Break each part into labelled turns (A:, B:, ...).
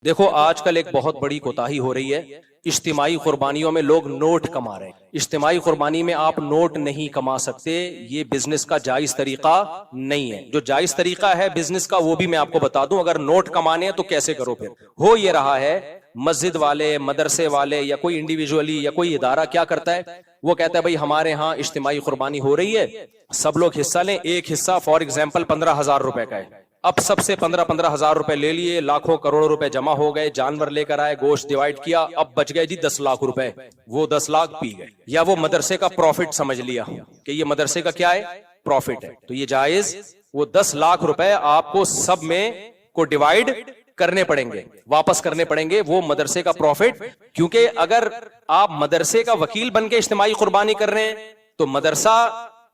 A: देखो आजकल एक बहुत बड़ी कोताही हो रही है। इज्तिमाई कुर्बानियों में लोग नोट कमा रहे हैं। इज्तिमाई कुर्बानी में आप नोट नहीं कमा सकते, ये बिजनेस का जायज तरीका नहीं है। जो जायज तरीका है बिजनेस का वो भी मैं आपको बता दूं। अगर नोट कमाने हैं तो कैसे करो। फिर हो ये रहा है, मस्जिद वाले, मदरसे वाले या कोई इंडिविजुअली या कोई इदारा क्या करता है, वो कहता है भाई हमारे यहाँ इज्तिमाई कुर्बानी हो रही है, सब लोग हिस्सा लें। एक हिस्सा फॉर एग्जाम्पल 15,000 रुपए का है। अब सबसे 15,000 रुपए ले लिए, लाखों करोड़ों रुपए जमा हो गए, जानवर लेकर आए, गोश्त डिवाइड किया, अब बच गए जी 10 लाख रुपए। वो 10 लाख पी गए, या वो मदरसे का प्रॉफिट समझ लिया कि ये मदरसे का क्या है, प्रॉफिट है, तो ये जायज। वो 10 लाख रुपए आपको सब में को डिवाइड करने पड़ेंगे, वापस करने पड़ेंगे वो मदरसे का प्रॉफिट। क्योंकि अगर आप मदरसे का वकील बन के इज्तिमाई कुर्बानी कर रहे हैं तो मदरसा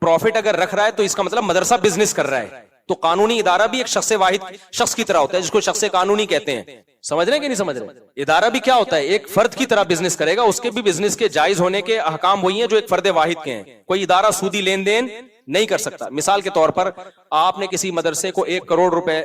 A: प्रॉफिट अगर रख रहा है तो इसका मतलब मदरसा बिजनेस कर रहा है। तो कानूनी इदारा भी एक शख्स वाहिद शख्स की तरह होता है, जिसको शख्स कानूनी कहते हैं। समझ रहे हैं कि नहीं समझ रहे? इदारा भी क्या होता है, एक फर्द की तरह बिजनेस करेगा। उसके भी बिजनेस के जायज होने के अहकाम वही हैं जो एक फर्द वाहिद के हैं। कोई इदारा सूदी लेन देन नहीं कर सकता। मिसाल के तौर पर आपने किसी मदरसे को 1 करोड़ रुपए,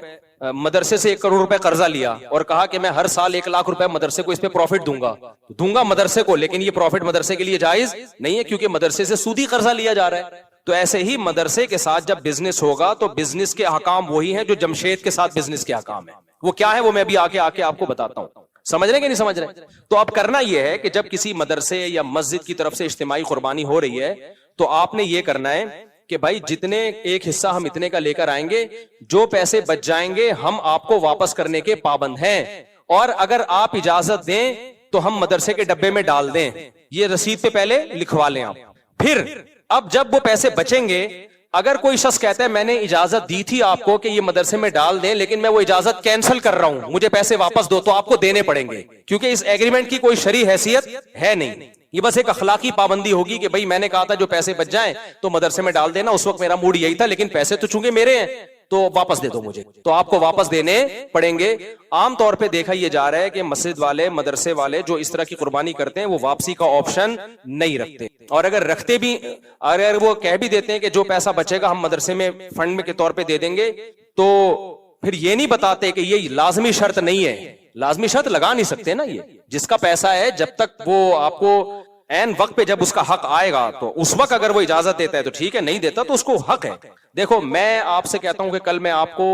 A: मदरसे से 1 करोड़ रुपए कर्जा लिया और कहा कि मैं हर साल 1 लाख रुपए मदरसे को इस पे प्रॉफिट दूंगा मदरसे को, लेकिन ये प्रॉफिट मदरसे के लिए जायज नहीं है क्योंकि मदरसे से सूदी कर्जा लिया जा रहा है। तो ऐसे ही मदरसे के साथ जब बिजनेस होगा तो बिजनेस के अहकाम वही हैं जो जमशेद के साथ बिजनेस के अहकाम है। वो क्या है वो मैं भी आके आपको बताता हूं। समझ रहे हैं कि नहीं समझ रहे? तो अब करना यह है कि जब किसी मदरसे या मस्जिद की तरफ से इज्तिमाई कुर्बानी हो रही है तो आपने ये करना है कि भाई जितने एक हिस्सा हम इतने का लेकर आएंगे, जो पैसे बच जाएंगे हम आपको वापस करने के पाबंद हैं, और अगर आप इजाजत दें तो हम मदरसे के डब्बे में डाल दें। ये रसीद पे पहले लिखवा लें आप। फिर अब जब वो पैसे बचेंगे, अगर कोई शख्स कहता है मैंने इजाजत दी थी आपको कि ये मदरसे में डाल दें, लेकिन मैं वो इजाजत कैंसिल कर रहा हूं, मुझे पैसे वापस दो, तो आपको देने पड़ेंगे, क्योंकि इस एग्रीमेंट की कोई शरई हैसियत है नहीं। ये बस एक अखलाकी पाबंदी होगी कि भाई मैंने कहा था जो पैसे बच जाएं तो मदरसे में डाल देना, उस वक्त मेरा मूड यही था, लेकिन पैसे तो चूंकि मेरे हैं तो वापस दे दो मुझे, तो आपको वापस देने पड़ेंगे। आमतौर पे देखा यह जा रहा है कि मस्जिद वाले, मदरसे वाले जो इस तरह की कुर्बानी करते हैं वो वापसी का ऑप्शन नहीं रखते, और अगर रखते भी, अगर वो कह भी देते हैं कि जो पैसा बचेगा हम मदरसे में फंड में के तौर पे दे देंगे, तो फिर ये नहीं बताते कि ये लाजमी शर्त नहीं है। लाजमी शर्त लगा नहीं सकते ना, ये जिसका पैसा है जब तक वो आपको एन वक्त पे जब उसका हक आएगा तो उस वक्त अगर वो इजाजत देता है तो ठीक है, नहीं देता तो उसको हक है। देखो मैं आपसे कहता हूं कि कल मैं आपको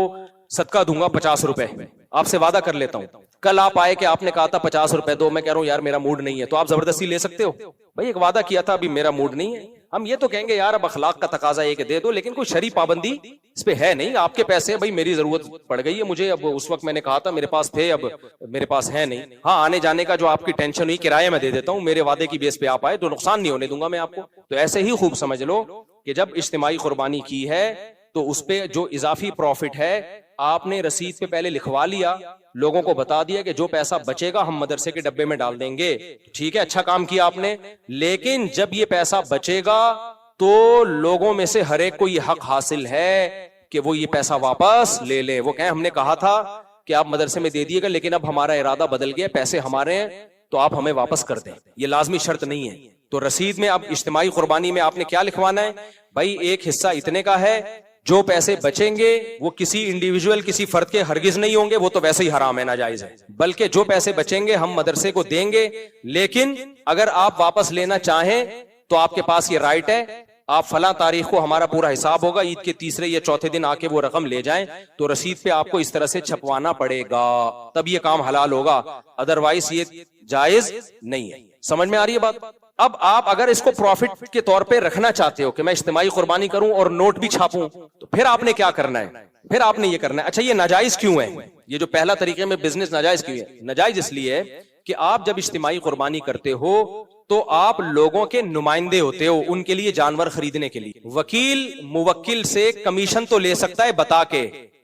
A: सदका दूंगा 50 रुपए, आपसे वादा कर लेता हूं। कल आप आए कि आपने कहा था 50 रुपए दो, मैं कह रहा हूं यार मेरा मूड नहीं है, तो आप जबरदस्ती ले सकते हो? भाई एक वादा किया था, अभी मेरा मूड नहीं है। हम ये तो कहेंगे यार अब अखलाक का तकाजा है कि दे दो, लेकिन कोई शरई पाबंदी इस पे है नहीं। आपके पैसे भाई मेरी जरूरत पड़ गई है मुझे, अब उस वक्त मैंने कहा था मेरे पास थे, अब मेरे पास है नहीं। हाँ, आने जाने का जो आपकी टेंशन हुई, किराया मैं दे देता हूँ, मेरे वादे की बेस पे आप आए तो नुकसान नहीं होने दूंगा मैं आपको। तो ऐसे ही खूब समझ लो कि जब इज्तिमाई कुर्बानी की है तो उस पे जो इजाफी प्रॉफिट है आपने रसीद पे पहले लिखवा लिया, लोगों को बता दिया कि जो पैसा बचेगा हम मदरसे के डब्बे में डाल देंगे। ठीक है, अच्छा काम किया आपने। लेकिन जब ये पैसा बचेगा तो लोगों में से हर एक को ये हक हासिल है कि वो ये पैसा वापस ले ले। वो कहें हमने कहा था कि आप मदरसे में दे दिएगा, लेकिन अब हमारा इरादा बदल गया, पैसे हमारे हैं तो आप हमें वापस कर दें। ये लाजमी शर्त नहीं है। तो रसीद में अब इज्तिमाई कुर्बानी में आपने क्या लिखवाना है, भाई एक हिस्सा इतने का है, जो पैसे बचेंगे वो किसी इंडिविजुअल, किसी फर्द के हरगिज नहीं होंगे, वो तो वैसे ही हराम है, नाजायज है, बल्कि जो पैसे बचेंगे हम मदरसे को देंगे। लेकिन अगर आप वापस लेना चाहें तो आपके पास ये राइट है, आप फला तारीख को हमारा पूरा हिसाब होगा, ईद के तीसरे या चौथे दिन आके वो रकम ले जाएं, तो रसीद पे आपको इस तरह से छपवाना पड़ेगा, तब ये काम हलाल होगा, अदरवाइज ये जायज नहीं है। समझ में आ रही है बात? अब आप अगर इसको प्रॉफिट के तौर पे रखना चाहते हो कि मैं इज्तिमाई कुर्बानी करूं और नोट भी छापूं, तो फिर आपने क्या करना है, फिर आपने ये करना है। अच्छा ये नाजायज क्यों है, ये जो पहला तरीके में बिजनेस नाजायज क्यों है? नाजायज इसलिए है कि आप जब इज्तिमाई कुर्बानी करते हो तो आप लोगों के नुमाइंदे होते हो, उनके लिए जानवर खरीदने के लिए। वकील मुवक्किल से कमीशन तो ले सकता है बता के।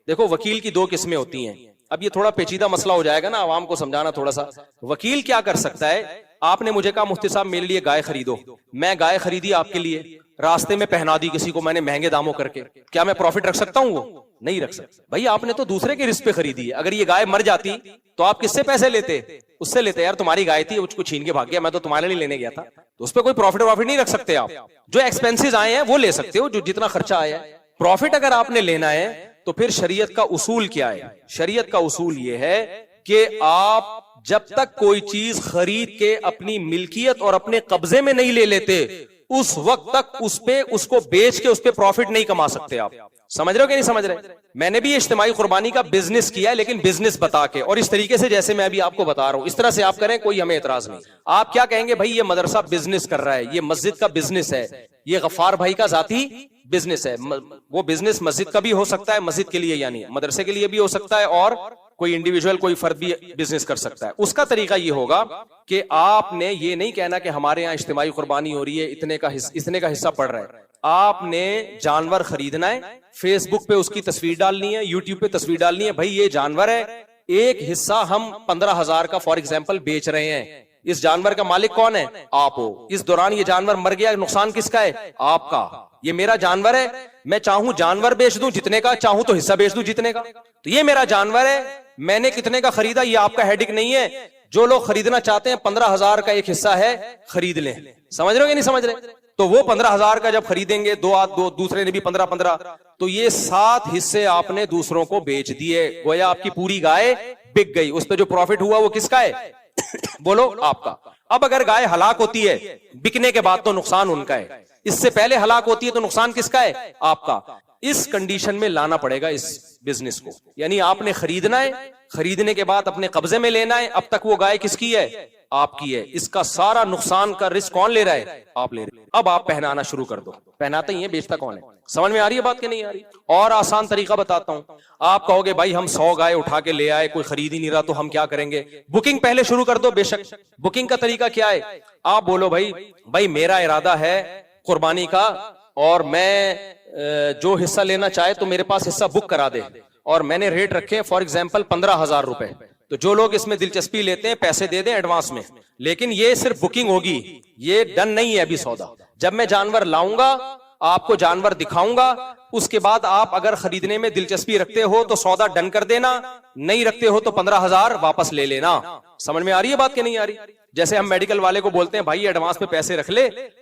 A: देखो वकील की 2 किस्में होती हैं। अब ये थोड़ा पेचीदा मसला हो जाएगा ना, आवाम को समझाना थोड़ा सा। वकील क्या कर सकता है, आपने मुझे कहा मुफ्ती साहब मेरे लिए गाय खरीदो, मैं गाय खरीदी आपके लिए, रास्ते में पहना दी किसी को मैंने महंगे दामों करके, क्या मैं प्रॉफिट रख सकता हूं? वो नहीं रख सकता। भाई आपने तो दूसरे के रिस्क पे खरीदी है, अगर ये गाय मर जाती तो आप किससे पैसे लेते? उससे लेते। यार तुम्हारी गाय थी, उसको छीन के भाग गया, मैं तो तुम्हारे लिए लेने गया था, तो उस पर कोई प्रॉफिट नहीं रख सकते आप। जो एक्सपेंसेस आए हैं वो ले सकते हो, जो जितना खर्चा आया है। प्रॉफिट अगर आपने लेना है तो फिर शरीयत का उसूल क्या है? शरीयत का उसूल ये है कि आप जब तक कोई चीज खरीद के अपनी मिल्कियत और अपने कब्जे में नहीं ले लेते, उस वक्त तक उसको बेच के उस पे प्रॉफिट नहीं कमा सकते। आप समझ रहे हो कि नहीं समझ रहे? मैंने भी इज्तिमाई कुर्बानी का बिजनेस किया है, लेकिन बिजनेस बता के, और इस तरीके से जैसे मैं अभी आपको बता रहा हूं, इस तरह से आप करें, कोई हमें एतराज नहीं। आप क्या कहेंगे, भाई ये मदरसा बिजनेस कर रहा है, ये मस्जिद का बिजनेस है, ये गफ्फार भाई का जाती बिजनेस है। वो बिजनेस मस्जिद का भी हो सकता है, मस्जिद के लिए यानी मदरसे के लिए भी हो सकता है, और कोई इंडिविजुअल कोई फर्द भी बिजनेस कर सकता है। उसका तरीका ये होगा कि आपने ये नहीं कहना कि हमारे यहाँ इज्तिमाई कुर्बानी हो रही है, इतने का हिस्सा पड़ रहा है। आपने जानवर खरीदना है, फेसबुक पे उसकी तस्वीर डालनी है, यूट्यूब पे तस्वीर डालनी है, भाई ये जानवर है, एक हिस्सा हम 15,000 का फॉर एग्जाम्पल बेच रहे हैं। इस जानवर का मालिक कौन है? आप हो। इस दौरान ये जानवर मर गया, नुकसान किसका है? आपका। ये मेरा जानवर है, मैं चाहूं जानवर बेच दूं जितने का, चाहूं तो हिस्सा बेच दूं जितने का। तो ये मेरा जानवर है, मैंने कितने का खरीदा ये आपका हेडिक नहीं है। जो लोग खरीदना चाहते हैं 15,000 का एक हिस्सा है, खरीद लें। समझ रहे हो कि नहीं समझ रहे? तो वो 15,000 का जब खरीदेंगे, दो दूसरे ने भी 15-15, तो ये 7 हिस्से आपने दूसरों को बेच दिए। गोया आपकी पूरी गाय बिक गई। उस पर जो प्रॉफिट हुआ वो किसका है? बोलो, आपका। अब अगर गाय हलाक होती है बिकने के बाद, तो नुकसान उनका है। इससे पहले हलाक होती है तो नुकसान किसका है? आपका। इस कंडीशन में लाना पड़ेगा इस बिजनेस को, यानी आपने खरीदना है, खरीदने के बाद अपने कब्जे में लेना है। अब तक वो गाय किसकी है? आपकी है। इसका सारा नुकसान का रिस्क कौन ले रहा है? आप ले रहे हैं। अब आप पहनाना शुरू कर दो। पहनाते ही है, बेचता कौन है? समझ में आ रही है बात कि नहीं आ रही? और आसान तरीका बताता हूं। आप कहोगे भाई हम 100 गाय उठा के ले आए, कोई खरीद ही नहीं रहा, तो हम क्या करेंगे? बुकिंग पहले शुरू कर दो। बेशक, बुकिंग का तरीका क्या है? आप बोलो भाई मेरा इरादा है कुर्बानी का, और मैं जो हिस्सा लेना चाहे तो मेरे पास हिस्सा बुक करा दे, और मैंने रेट रखे फॉर एग्जाम्पल 15,000 रुपए। तो जो लोग इसमें दिलचस्पी लेते हैं पैसे दे दें एडवांस में, लेकिन ये सिर्फ बुकिंग होगी, ये डन नहीं है अभी सौदा। जब मैं जानवर लाऊंगा, आपको जानवर दिखाऊंगा, उसके बाद आप अगर खरीदने में दिलचस्पी रखते हो तो सौदा डन कर देना, नहीं रखते हो तो 15,000 वापस ले लेना। समझ में आ रही है बात कि नहीं आ रही? जैसे हम मेडिकल वाले को बोलते हैं भाई एडवांस में पैसे रख ले,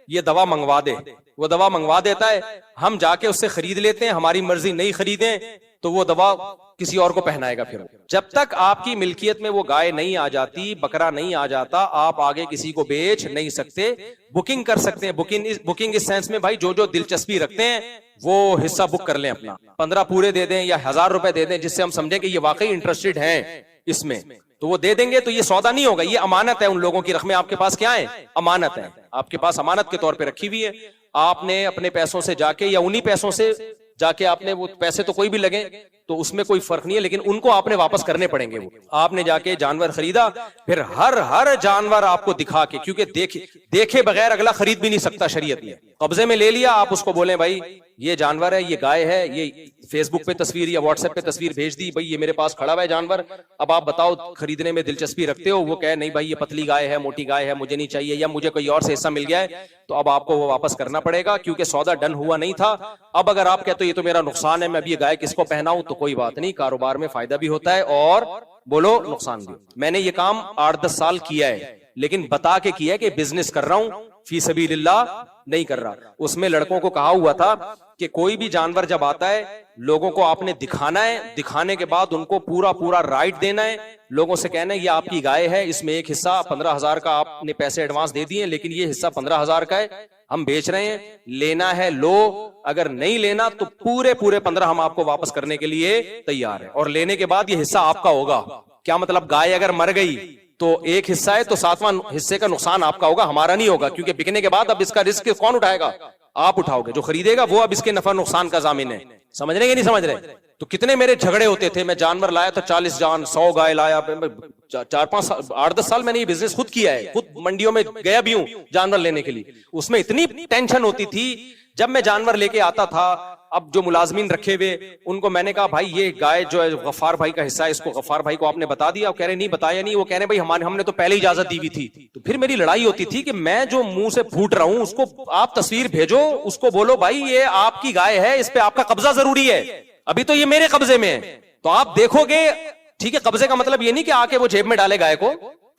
A: ये दवा मंगवा दे, वो दवा मंगवा देता है, हम जाके उससे खरीद लेते हैं, हमारी मर्जी नहीं खरीदें तो वो दवा किसी और को पहनाएगा। फिर जब तक आपकी मिल्कियत में वो गाय नहीं आ जाती, बकरा नहीं आ जाता, आप आगे किसी को बेच नहीं सकते। बुकिंग कर सकते हैं। बुकिंग इस सेंस में भाई जो जो दिलचस्पी रखते हैं वो हिस्सा बुक कर लें अपना, 15 पूरे दे दें या 1000 रुपए दे दें, जिससे हम समझें कि ये वाकई इंटरेस्टेड हैं इसमें, तो वो दे देंगे। तो ये सौदा नहीं होगा, ये अमानत है। उन लोगों की रकमें आपके पास क्या है? अमानत है। आपके पास अमानत के तौर पे रखी हुई है। आपने अपने पैसों से जाके या उन्हीं पैसों से जाके, आपने वो पैसे तो कोई भी लगे तो उसमें कोई फर्क नहीं है, लेकिन उनको आपने वापस करने पड़ेंगे। वो आपने जाके जानवर खरीदा, फिर हर जानवर आपको दिखा के, क्योंकि देखे बगैर अगला खरीद भी नहीं सकता शरीयत में। कब्जे में ले लिया, आप उसको बोले भाई ये जानवर है, ये गाय है, ये फेसबुक पे तस्वीर या व्हाट्सएप पे तस्वीर भेज दी, भाई ये मेरे पास खड़ा हुआ है जानवर, अब आप बताओ खरीदने में दिलचस्पी रखते हो? वो कहे नहीं भाई ये पतली गाय है, मोटी गाय है, मुझे नहीं चाहिए, या मुझे कोई और से हिस्सा मिल गया है, तो अब आपको वो वापस करना पड़ेगा, क्योंकि सौदा डन हुआ नहीं था। अब अगर आप कहते हो ये तो मेरा नुकसान है, मैं अब ये गाय किसको पहनाऊं, तो कोई बात नहीं, कारोबार में फायदा भी होता है और बोलो नुकसान भी। मैंने ये काम 8-10 साल किया है, लेकिन बता के किया है कि बिजनेस कर रहा हूं, फी सबीलिल्लाह नहीं कर रहा। उसमें लड़कों को कहा हुआ था कि कोई भी जानवर जब आता है, लोगों को आपने दिखाना है, दिखाने के बाद उनको पूरा राइट देना है, लोगों से कहना है ये आपकी गाय है, इसमें एक हिस्सा 15,000 का आपने पैसे एडवांस दे दिए, लेकिन ये हिस्सा 15,000 का है, हम बेच रहे हैं, लेना है लो, अगर नहीं लेना तो पूरे 15 हम आपको वापस करने के लिए तैयार है, और लेने के बाद ये हिस्सा आपका होगा। क्या मतलब? गाय अगर मर गई तो एक हिस्सा है, तो 7वां हिस्से का नुकसान आपका होगा, हमारा नहीं होगा, क्योंकि बिकने के बाद अब इसका रिस्क कौन उठाएगा? आप उठाओगे। जो खरीदेगा वो अब इसके नफा नुकसान का जामिन है। समझ रहे कि नहीं समझ रहे? तो कितने मेरे झगड़े होते थे, मैं जानवर लाया तो 40 जान 100 गाय लाया, 4-5 8-10 साल मैंने ये बिजनेस खुद किया है, खुद मंडियों में गया भी हूं जानवर लेने के लिए। उसमें इतनी टेंशन होती थी जब मैं जानवर लेके आता था। अब जो मुलाजमीन रखे हुए उनको मैंने कहा भाई ये गाय जो है गफ्फार भाई का हिस्सा है, इसको गफ्फार भाई को आपने बता दिया? कह रहे नहीं बताया नहीं। वो कह रहे भाई हमने तो पहले इजाजत दी हुई थी। तो फिर मेरी लड़ाई होती थी कि मैं जो मुंह से फूट रहा हूं उसको आप तस्वीर भेजो, उसको बोलो भाई ये आपकी गाय है, इस पे आपका कब्जा जरूरी है, अभी तो ये मेरे कब्जे में है, तो आप देखोगे। ठीक है, कब्जे का मतलब ये नहीं कि आके वो जेब में डाले गाय को,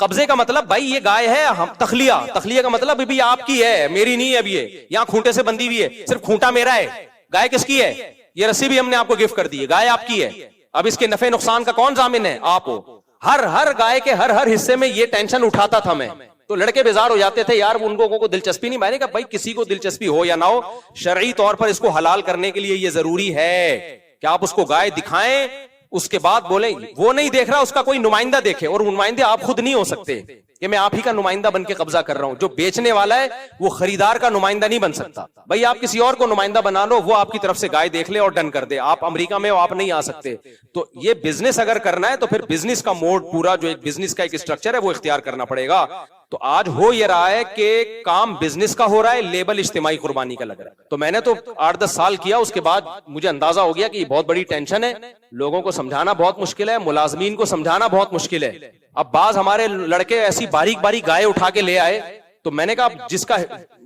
A: कब्जे का मतलब भाई ये गाय है, हम तखलिया का मतलब अभी आपकी है, मेरी नहीं है। अभी ये यहाँ खूंटे से बंधी हुई है, सिर्फ खूंटा मेरा है, गाय किसकी है? ये रस्सी भी हमने आपको गिफ्ट कर दी है, गाय आपकी है। अब इसके नफे नुकसान का कौन जामिन है? आप हो। हर गाय के हर हिस्से में ये टेंशन उठाता था मैं। तो लड़के बेजार हो जाते थे यार, उनको को दिलचस्पी नहीं। मैंने कहा भाई किसी को दिलचस्पी हो या ना हो, शरई तौर पर इसको हलाल करने के लिए ये जरूरी है कि आप उसको गाय दिखाएं, उसके बाद बोले। वो नहीं देख रहा, उसका कोई नुमाइंदा देखे, और नुमाइंदे आप खुद नहीं हो सकते कि मैं आप ही का नुमाइंदा बन के कब्जा कर रहा हूं। जो बेचने वाला है वो खरीदार का नुमाइंदा नहीं बन सकता। भाई आप किसी और को नुमाइंदा बना लो, वो आपकी तरफ से गाय देख ले और डन कर दे। आप अमेरिका में हो, आप नहीं आ सकते। तो ये बिजनेस अगर करना है तो फिर बिजनेस का मोड, पूरा जो एक बिजनेस का एक स्ट्रक्चर है वो इख्तियार करना पड़ेगा। तो आज हो ये रहा है कि काम बिजनेस का हो रहा है, लेबल इज्तिमाई कुर्बानी का लग रहा है। तो मैंने तो 8-10 साल किया, उसके बाद मुझे अंदाजा हो गया कि ये बहुत बड़ी टेंशन है, लोगों को समझाना बहुत मुश्किल है, मुलाजमीन को समझाना बहुत मुश्किल है। अब बाज हमारे लड़के ऐसी बारीक बारीक गाय उठा के ले आए, तो मैंने कहा जिसका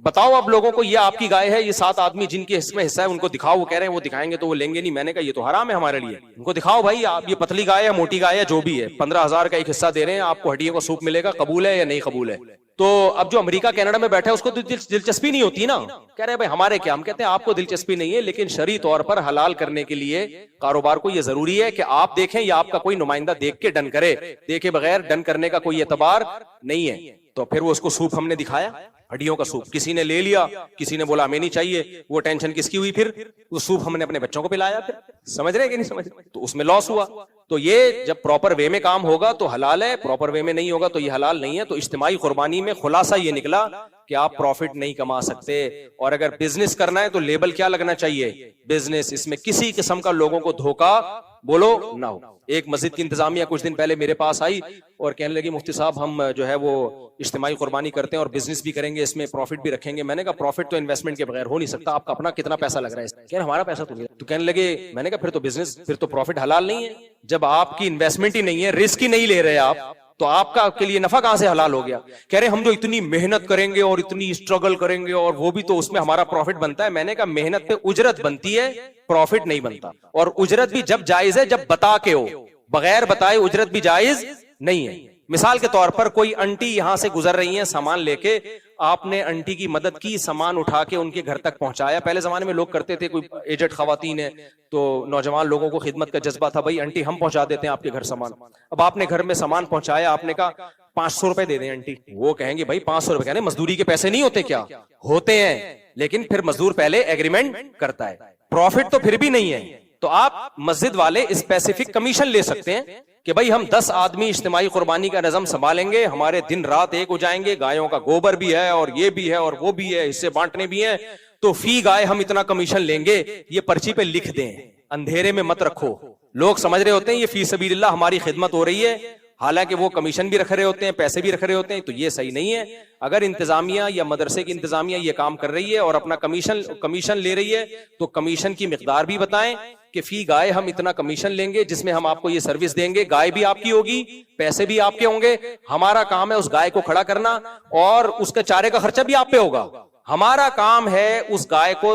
A: बताओ अब लोगों को, ये आपकी गाय है, ये 7 आदमी जिनके इसमें हिस्सा है उनको दिखाओ। वो कह रहे हैं वो दिखाएंगे तो वो लेंगे नहीं। मैंने कहा ये तो हराम है हमारे लिए, उनको दिखाओ भाई, आप ये पतली गाय है, मोटी गाय है, जो भी है, 15,000 का एक हिस्सा दे रहे हैं आपको, हड्डियों का सूप मिलेगा, कबूल है या नहीं कबूल है। तो अब जो अमेरिका कनाडा में बैठा है उसको तो दिलचस्पी नहीं होती ना, कह रहे हैं भाई हमारे क्या। हम कहते हैं आपको दिलचस्पी नहीं है, लेकिन शरई तौर पर हलाल करने के लिए कारोबार को यह जरूरी है कि आप देखें या आपका कोई नुमाइंदा देख के डन करे। देखे बगैर डन करने का कोई एतबार नहीं है। तो फिर वो उसको सूप हमने दिखाया, हड्डियों का सूप, किसी ने ले लिया, किसी ने बोला हमें नहीं चाहिए। वो टेंशन किसकी हुई, फिर वो सूप हमने अपने बच्चों को पिलाया। फिर समझ रहे हैं कि नहीं समझ रहे? तो उसमें लॉस हुआ। तो ये जब प्रॉपर वे में काम होगा तो हलाल है, प्रॉपर वे में नहीं होगा तो ये हलाल नहीं है। तो इज्तिमाई कुर्बानी में खुलासा ये निकला कि आप प्रॉफिट नहीं कमा सकते। और अगर बिजनेस करना है तो लेबल क्या लगना चाहिए, बिजनेस। इसमें किसी किस्म का लोगों को धोखा बोलो ना हो। एक मस्जिद की इंतजामिया कुछ दिन पहले मेरे पास आई और कहने लगी मुफ्ती साहब हम जो है वो इज्तिमाई कुर्बानी करते हैं और बिजनेस भी करेंगे, इसमें प्रॉफिट भी रखेंगे। मैंने कहा प्रॉफिट तो इन्वेस्टमेंट के बगैर हो नहीं सकता, आपका अपना कितना पैसा लग रहा है? कह रहे हमारा पैसा तो नहीं। तो कहने लगे, मैंने कहा फिर तो बिजनेस, फिर तो प्रॉफिट हलाल नहीं है। जब आपकी इन्वेस्टमेंट ही नहीं है, रिस्क ही नहीं ले रहे आप, तो आपका के लिए नफा कहां से हलाल हो गया? कह रहे हम जो इतनी मेहनत करेंगे और इतनी स्ट्रगल करेंगे और वो भी तो उसमें हमारा प्रॉफिट बनता है। मैंने कहा मेहनत पे उजरत बनती है, प्रॉफिट नहीं बनता। और उजरत भी जब जायज है जब बता के हो, बगैर बताए उजरत भी जायज नहीं है। मिसाल के तौर पर कोई आंटी यहां से गुजर रही हैं सामान लेके, आपने आंटी की मदद की, सामान उठा के उनके घर तक पहुंचाया। पहले जमाने में लोग करते थे, कोई एजेड खवातीन है तो नौजवान लोगों को खिदमत का जज्बा था, भाई आंटी हम पहुंचा देते हैं आपके घर सामान। अब आपने घर में सामान पहुंचाया, आपने कहा 500 रुपए दे दें आंटी। वो कहेंगे भाई 500 रुपए, कहने मजदूरी के पैसे नहीं होते क्या? होते हैं, लेकिन फिर मजदूर पहले एग्रीमेंट करता है, प्रॉफिट तो फिर भी नहीं है। तो आप मस्जिद वाले स्पेसिफिक कमीशन ले सकते हैं कि भाई हम 10 आदमी इज्तिमाई कुर्बानी का निज़ाम संभालेंगे, हमारे दिन रात एक हो जाएंगे, गायों का गोबर भी है और ये भी है और वो भी है, हिस्से बांटने भी हैं, तो फी गाय हम इतना कमीशन लेंगे। ये पर्ची पे लिख दें, अंधेरे में मत रखो। लोग समझ रहे होते हैं ये फी सबीलिल्लाह हमारी खिदमत हो रही है, हालांकि वो कमीशन भी रख रहे होते हैं, पैसे भी रख रहे होते हैं। तो ये सही नहीं है। अगर इंतजामिया या मदरसे की इंतजामिया ये काम कर रही है और अपना कमीशन ले रही है, तो कमीशन की मिकदार भी बताएं कि फी गाय हम इतना कमीशन लेंगे, जिसमें हम आपको ये सर्विस देंगे, गाय भी आपकी होगी, पैसे भी आपके होंगे, हमारा काम है उस गाय को खड़ा करना और उसके चारे का खर्चा भी आप पे होगा। हमारा काम है उस गाय को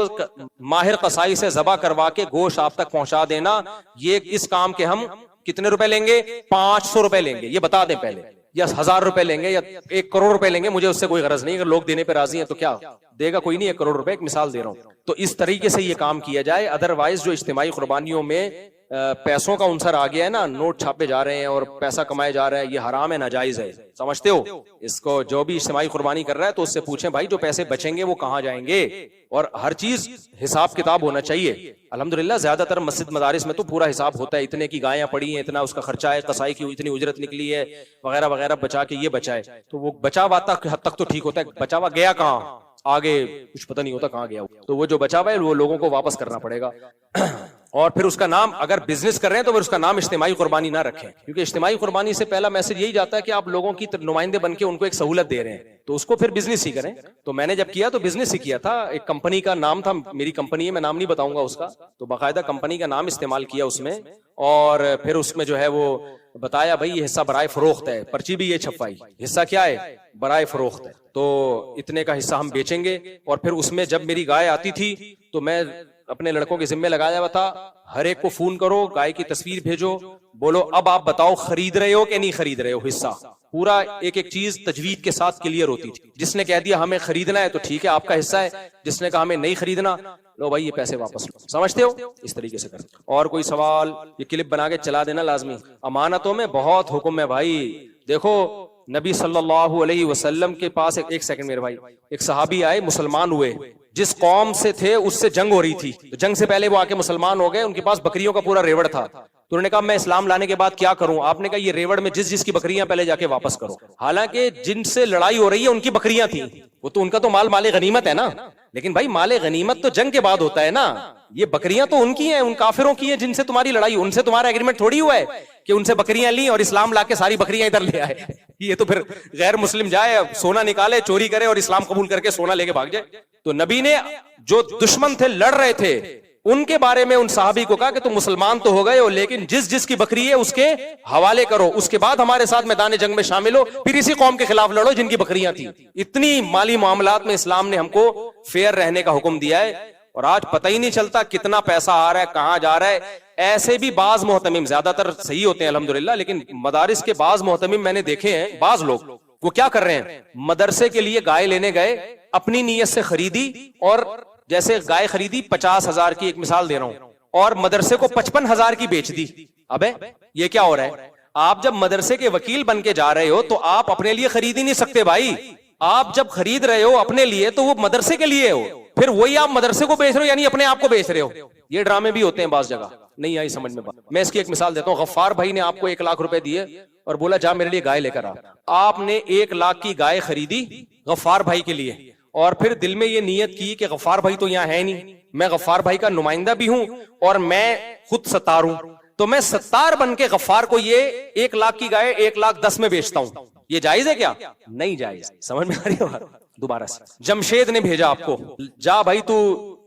A: माहिर कसाई से ज़बा करवा के गोश्त आप तक पहुंचा देना। ये इस काम के हम कितने रुपए लेंगे? 500 रुपए लेंगे, ये बता दें पहले, या 1000 रुपए लेंगे या 1 करोड़ रुपए लेंगे, मुझे उससे कोई गरज नहीं। अगर लोग देने पे राजी हैं तो क्या देगा, कोई नहीं, 1 करोड़ रुपए, एक मिसाल दे रहा हूं। तो इस तरीके से ये काम किया जाए। अदरवाइज जो इज्तिमाई कुर्बानियों में पैसों का उनसर आ गया है ना, नोट छापे जा रहे हैं और पैसा कमाया जा रहा है, ये हराम है, नाजायज है, समझते हो? इसको जो भी इज्तिमाई कुर्बानी कर रहा है तो उससे पूछें भाई जो पैसे बचेंगे वो कहां जाएंगे, और हर चीज हिसाब किताब होना चाहिए। अल्हम्दुलिल्लाह ज्यादातर मस्जिद मदारिस में तो पूरा हिसाब होता है, इतने की गायें पड़ी हैं, इतना उसका खर्चा है, कसाई की इतनी उजरत निकली है, वगैरह वगैरह, बचा के ये बचाए। तो वो बचा हुआ हद तक तो ठीक होता है, बचा हुआ गया कहाँ, आगे कुछ पता नहीं होता कहाँ गया। तो वो जो बचा हुआ है वो लोगों को वापस करना पड़ेगा। और फिर उसका नाम, अगर बिजनेस कर रहे हैं तो फिर उसका नाम इज्तिमाई कुर्बानी ना रखें, क्योंकि इज्तिमाई कुर्बानी से पहला मैसेज यही जाता है कि आप लोगों की नुमाइंदे बन के उनको एक सहूलत दे रहे हैं, तो उसको फिर बिजनेस ही करें। तो मैंने जब किया तो बिजनेस ही किया था। एक कंपनी का नाम था, मेरी कंपनी है, मैं नाम नहीं बताऊंगा उसका, तो बाकायदा कंपनी का नाम इस्तेमाल किया उसमें, और फिर उसमें जो है वो बताया भाई ये हिस्सा बराए फरोख्त है, पर्ची भी ये छपवाई, हिस्सा क्या है, बराए फरोख्त है, तो इतने का हिस्सा हम बेचेंगे। और फिर उसमें जब मेरी गाय आती थी तो मैं अपने लड़कों के जिम्मे लगाया हुआ था, हर एक को फोन करो, गाय की तस्वीर भेजो, बोलो अब आप बताओ खरीद रहे हो कि नहीं खरीद रहे हो हिस्सा। पूरा एक एक चीज तजवीज के साथ क्लियर होती थी। जिसने कह दिया हमें खरीदना है तो ठीक है, आपका हिस्सा है, जिसने कहा हमें नहीं खरीदना, लो भाई ये पैसे वापस लो। समझते हो, इस तरीके से करते। और कोई सवाल, ये क्लिप बना के चला देना लाजमी। अमानतों में बहुत हुक्म है भाई। देखो नबी सल्लल्लाहु अलैहि वसल्लम के पास एक सेकंड मेरे भाई, एक सहाबी आए, मुसलमान हुए, जिस कौम से थे उससे जंग हो रही थी, तो जंग से पहले वो आके मुसलमान हो गए। उनके पास बकरियों का पूरा रेवड़ था, तो उन्होंने कहा मैं इस्लाम लाने के बाद क्या करूं? आपने कहा ये रेवड़ में जिस जिसकी बकरियां पहले जाके वापस करो। हालांकि जिनसे लड़ाई हो रही है उनकी बकरियां थी, वो तो उनका तो माले गनीमत है ना, लेकिन भाई माले गनीमत तो जंग के बाद होता है ना, ये बकरियां तो उनकी हैं, उन काफिरों की हैं जिनसे तुम्हारी लड़ाई, उनसे तुम्हारा एग्रीमेंट थोड़ी हुआ है कि उनसे बकरियां ली और इस्लाम लाके सारी बकरियां इधर ले आए। ये तो फिर गैर मुस्लिम जाए, सोना निकाले, चोरी करे और इस्लाम कबूल करके सोना लेके भाग जाए। तो नबी ने जो दुश्मन थे, लड़ रहे थे, उनके बारे में उन साहबी को कहा कि तुम मुसलमान तो हो गए हो, लेकिन जिस जिसकी बकरी है उसके हवाले करो, उसके बाद हमारे साथ मैदान जंग में शामिल हो, फिर इसी कौम के खिलाफ लड़ो जिनकी बकरियां थी। इतनी माली मामलात में इस्लाम ने हमको फेयर रहने का हुक्म दिया है। और आज पता ही नहीं चलता कितना पैसा आ रहा है, कहां जा रहा है। ऐसे भी बाज मोहतमिम, ज्यादातर सही होते हैं अल्हम्दुलिल्लाह, लेकिन मदारिस के बाज मोहतमिम मैंने देखे हैं, बाज लोग वो क्या कर रहे हैं, मदरसे के लिए गाय लेने गए, अपनी नीयत से खरीदी, और जैसे गाय खरीदी 50,000 की, एक मिसाल दे रहा हूं, और मदरसे को 55,000 की बेच दी। अबे ये क्या हो रहा है? आप जब मदरसे के वकील बन के जा रहे हो तो आप अपने लिए खरीद ही नहीं सकते भाई। आप जब खरीद रहे हो अपने लिए तो वो मदरसे के लिए हो, फिर वही आप मदरसे को बेच रहे हो, यानी अपने आप को बेच रहे हो। ये ड्रामे भी होते हैं बास जगह, नहीं आई समझ में बात। मैं इसकी एक मिसाल देता हूँ। गफ्फार भाई ने आपको 1 लाख रुपए दिए और बोला जा मेरे लिए गाय लेकर आ। आपने 1 लाख की गाय खरीदी गफ्फार भाई के लिए, और फिर दिल में ये नियत की कि गफ्फार भाई तो यहाँ है नहीं, मैं गफ्फार भाई का नुमाइंदा भी हूं और मैं खुद सत्तार हूं, तो मैं सत्तार बन के गफ्फार को ये 1 लाख की गाय 1,10,000 में बेचता हूं। ये जायज है क्या? नहीं जायज। समझ में आ रही है? दोबारा से जमशेद ने भेजा आपको, जा भाई तू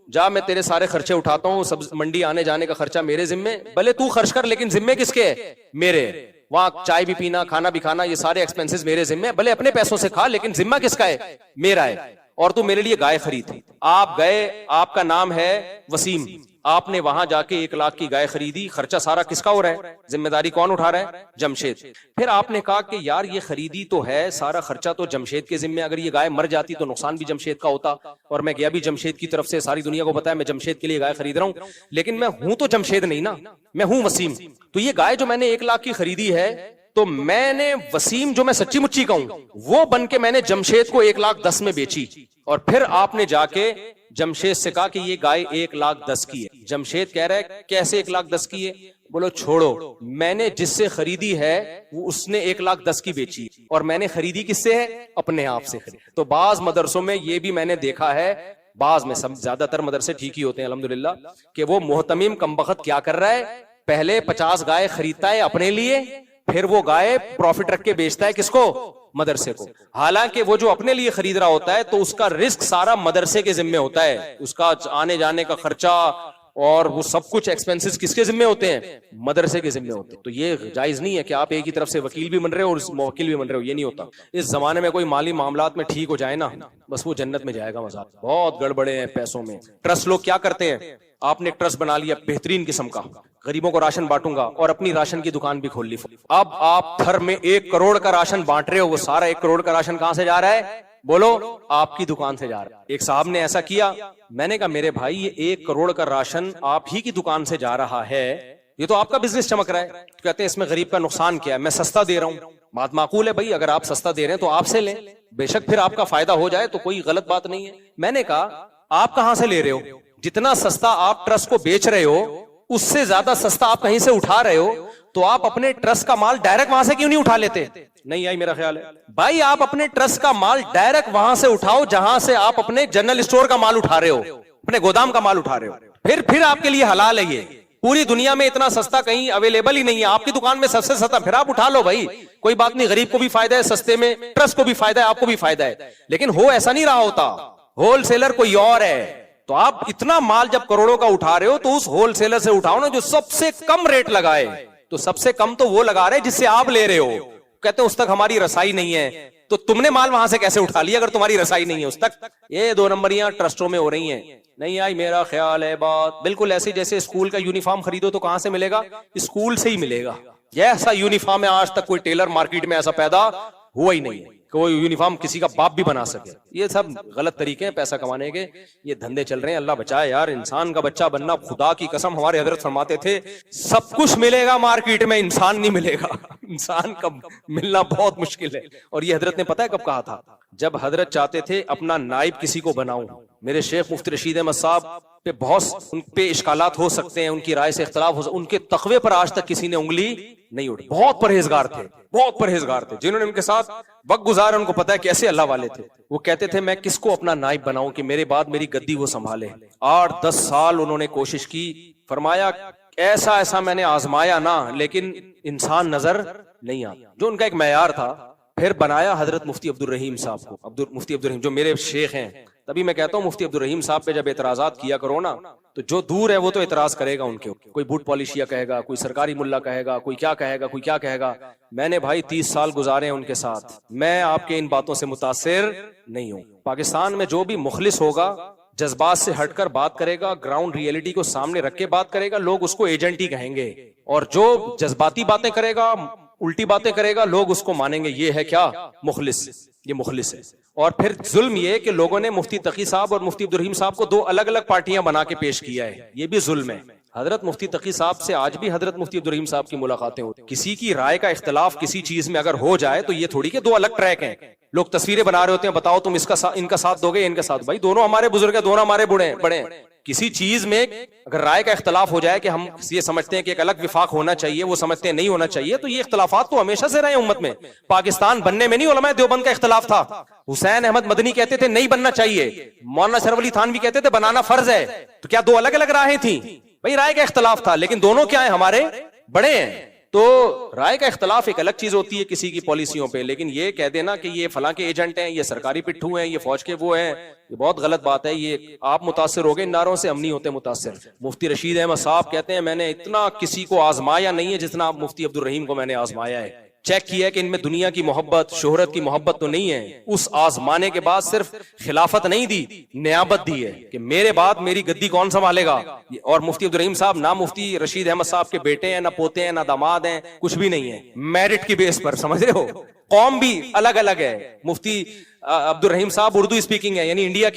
A: जा, मैं तेरे सारे खर्चे उठाता हूँ, सब मंडी आने जाने का खर्चा मेरे जिम्मे, भले तू खर्च कर लेकिन जिम्मे किसके है? मेरे। वहां चाय भी पीना, खाना भी खाना, ये सारे एक्सपेंसेस मेरे जिम्मे, भले अपने पैसों से खा लेकिन जिम्मा किसका है? मेरा है। और तू मेरे लिए गाय खरीद। आप गए, आपका नाम है वसीम, आपने वहां जाके 1 लाख की गाय खरीदी, खर्चा सारा किसका हो रहा है? जिम्मेदारी कौन उठा रहा है? जमशेद। फिर आपने कहा कि यार ये खरीदी तो है, सारा खर्चा तो जमशेद के जिम्मे, अगर ये गाय मर जाती तो नुकसान भी जमशेद का होता, और मैं गया भी जमशेद की तरफ से, सारी दुनिया को पता है मैं जमशेद के लिए गाय खरीद रहा हूं, लेकिन मैं हूं तो जमशेद नहीं ना, मैं हूं वसीम। तो ये गाय जो मैंने 1 लाख की खरीदी है, तो मैंने वसीम जो मैं सच्ची मुच्ची कहूं वो बन के मैंने जमशेद को 1,10,000 में बेची, और फिर आपने जाके जमशेद से कहा कि ये गाय 1,10,000 की है। जमशेद कह रहा है कैसे 1,10,000 की है? बोलो छोड़ो, मैंने जिससे खरीदी है वो उसने 1,10,000 की बेची, और मैंने खरीदी किससे है? अपने आप से खरीदी। तो बाज मदरसों में ये भी मैंने देखा है, बाज में, सब ज्यादातर मदरसे ठीक ही होते हैं अल्हम्दुलिल्लाह, कि वो मोहतमिम कमबख्त क्या कर रहा है, पहले 50 गाय खरीदता है अपने लिए, फिर वो गाय प्रॉफिट रख के बेचता है किसको? मदरसे को। हालांकि वो जो अपने लिए खरीद रहा होता है तो उसका रिस्क सारा मदरसे के जिम्मे होता है, उसका आने जाने का खर्चा और वो सब कुछ एक्सपेंसेस किसके जिम्मे होते हैं? मदरसे के जिम्मे होते हैं। तो ये जायज नहीं है कि आप एक ही तरफ से वकील भी बन रहे हो और मुवक्किल भी बन रहे हो, ये नहीं होता। इस जमाने में कोई माली मामलात में ठीक हो जाए ना, बस वो जन्नत में जाएगा। मजाक बहुत गड़बड़े हैं पैसों में। ट्रस्ट लोग क्या करते हैं, आपने एक ट्रस्ट बना लिया बेहतरीन किस्म का, गरीबों को राशन बांटूंगा, और अपनी राशन की दुकान भी खोल ली। अब आप थर में 1 करोड़ का राशन बांट रहे हो, वो सारा 1 करोड़ का राशन कहां से जा रहा है? बोलो, आपकी दुकान से जा रहा है। एक साहब ने ऐसा किया, मैंने कहा मेरे भाई ये 1 करोड़ का राशन आप ही की दुकान से जा रहा है, ये तो आपका बिजनेस चमक रहा है। तो कहते हैं इसमें गरीब का नुकसान क्या है, मैं सस्ता दे रहा हूं। बात माकूल है भाई, अगर आप सस्ता दे रहे हैं तो आपसे लें, बेशक फिर आपका फायदा हो जाए तो कोई गलत बात नहीं है। मैंने कहा आप कहां से ले रहे हो? जितना सस्ता आप ट्रस्ट को बेच रहे हो उससे ज्यादा सस्ता आप कहीं से उठा रहे हो, तो आप अपने ट्रस्ट का माल डायरेक्ट वहां से क्यों नहीं उठा लेते? नहीं आई मेरा ख्याल है भाई, आप अपने ट्रस्ट का माल डायरेक्ट वहां से उठाओ जहां से आप अपने जनरल स्टोर का माल उठा रहे हो, अपने गोदाम का माल उठा रहे हो, फिर आपके लिए हलाल है। ये पूरी दुनिया में इतना सस्ता कहीं अवेलेबल ही नहीं है, आपकी दुकान में सबसे सस्ता, फिर आप उठा लो भाई, कोई बात नहीं, गरीब को भी फायदा है सस्ते में, ट्रस्ट को भी फायदा है, आपको भी फायदा है। लेकिन हो ऐसा नहीं रहा होता, होलसेलर कोई और है। तो आप इतना माल जब करोड़ों का उठा रहे हो तो उस होलसेलर से उठाओ ना जो सबसे कम रेट लगाए। तो सबसे कम तो वो लगा रहे जिससे आप ले रहे हो, कहते हैं उस तक हमारी रसाई नहीं है, तो तुमने माल वहां से कैसे उठा लिया अगर तुम्हारी रसाई नहीं है उस तक? ये 2 नंबरियां ट्रस्टों में हो रही हैं। नहीं आई मेरा ख्याल है बात। बिल्कुल ऐसी जैसे स्कूल का यूनिफॉर्म खरीदो तो कहां से मिलेगा? स्कूल से ही मिलेगा। ऐसा यूनिफॉर्म है, आज तक कोई टेलर मार्केट में ऐसा पैदा हुआ ही नहीं है, कोई यूनिफॉर्म किसी का बाप भी बना सके। ये सब गलत तरीके हैं पैसा कमाने के, ये धंधे चल रहे हैं। अल्लाह बचाए यार, इंसान का बच्चा बनना, खुदा की कसम हमारे हजरत फरमाते थे सब कुछ मिलेगा मार्केट में, इंसान नहीं मिलेगा। इंसान का मिलना बहुत मुश्किल है। और ये हजरत ने पता है कब कहा था? जब हजरत चाहते थे अपना नाइब किसी को बनाऊं। मेरे शेख मुफ्ती रशीद अहमद साहब पे बहुत उन पे इश्कालात हो सकते हैं, उनकी राय से इख्तलाफ हो सकते, उनके तकवे पर आज तक किसी ने उंगली नहीं उठी। बहुत परहेजगार थे, बहुत परहेजगार थे। जिन्होंने उनके साथ वक्त गुजारा उनको पता है कैसे अल्लाह वाले थे। वो कहते थे मैं किसको अपना नाइब बनाऊं कि मेरे बाद मेरी गद्दी वो संभाले। 8-10 साल उन्होंने कोशिश की। फरमाया ऐसा ऐसा मैंने आजमाया ना, लेकिन इंसान नजर नहीं आता, जो उनका एक मैयार था। फिर बनाया हजरत मुफ्ती अब्दुल रहीम साहब को। मुफ्ती अब्दुल रहीम जो मेरे शेख हैं, तभी मैं कहता हूँ मुफ्ती अब्दुल रहीम साहब पे जब एतराजात किया करो ना, तो जो दूर है वो तो एतराज करेगा उनके, कोई बूट पॉलिशिया कहेगा, कोई सरकारी मुल्ला कहेगा, कोई क्या कहेगा, कोई क्या कहेगा। मैंने भाई 30 साल गुजारे हैं उनके साथ, मैं आपके इन बातों से मुतासिर नहीं हूँ। पाकिस्तान में जो भी मुखलिस होगा, जज्बात से हटकर बात करेगा, ग्राउंड रियलिटी को सामने रख के बात करेगा, लोग उसको एजेंट ही कहेंगे। और जो जज्बाती बातें करेगा, उल्टी बातें करेगा, लोग उसको मानेंगे ये है क्या, मुखलिस, ये मुखलिस है। और फिर जुल्म ये कि लोगों ने मुफ्ती तकी साहब और मुफ्ती अब्दुल रहीम साहब को 2 अलग अलग पार्टियां बना के पेश किया है, ये भी जुल्म है। हजरत मुफ्ती तकी साहब से आज भी हजरत मुफ्ती अब्दुल रहीम साहब की मुलाकातें होती। किसी की राय का इख्तलाफ किसी चीज में अगर हो जाए तो ये थोड़ी के 2 अलग ट्रैक हैं। लोग तस्वीरें बना रहे होते हैं, बताओ तुम इनका साथ दोगे, इनका साथ। भाई दोनों हमारे बुजुर्ग हैं, दोनों हमारे बड़े हैं। किसी चीज में अगर राय का इख्तलाफ हो जाए कि हम ये समझते हैं कि एक अलग विफाक होना चाहिए, वो समझते हैं नहीं होना चाहिए, तो ये इख्तलाफात तो हमेशा से रहे उम्मत में। पाकिस्तान बनने में नहीं उलमाए देवबंद का इख्तलाफ था। हुसैन अहमद मदनी कहते थे नहीं बनना चाहिए, मौलाना शरफ अली थानवी कहते थे बनाना फर्ज है। तो क्या 2 अलग अलग राहें थी? भाई राय का इख्तलाफ था, लेकिन दोनों क्या है, हमारे बड़े हैं। तो राय का इख्तलाफ एक अलग चीज होती है किसी की पॉलिसियों पे, लेकिन ये कह देना कि ये फलां के एजेंट हैं, ये सरकारी पिट्ठू हैं, ये फौज के वो हैं, ये बहुत गलत बात है। ये आप मुतासिर हो गए इन नारों से, हम नहीं होते मुतासिर। मुफ्ती रशीद अहमद साहब कहते हैं मैंने इतना किसी को आजमाया नहीं है जितना मुफ्ती अब्दुल रहीम को मैंने आजमाया है। चेक किया कि इनमें दुनिया की मोहब्बत, शोहरत की मोहब्बत तो नहीं है। उस आजमाने के बाद सिर्फ खिलाफत नहीं दी, नियाबत दी है कि मेरे बाद मेरी गद्दी कौन संभालेगा। और मुफ्ती अब्दुल रहीम साहब ना मुफ्ती रशीद अहमद साहब के बेटे हैं, ना पोते हैं, ना दामाद हैं, कुछ भी नहीं है। मेरिट की बेस पर, समझ रहे हो, कौम भी अलग अलग है। मुफ्ती अब्दुल रहीम साहब उर्दू स्पीकिंग है, यानी इंडिया के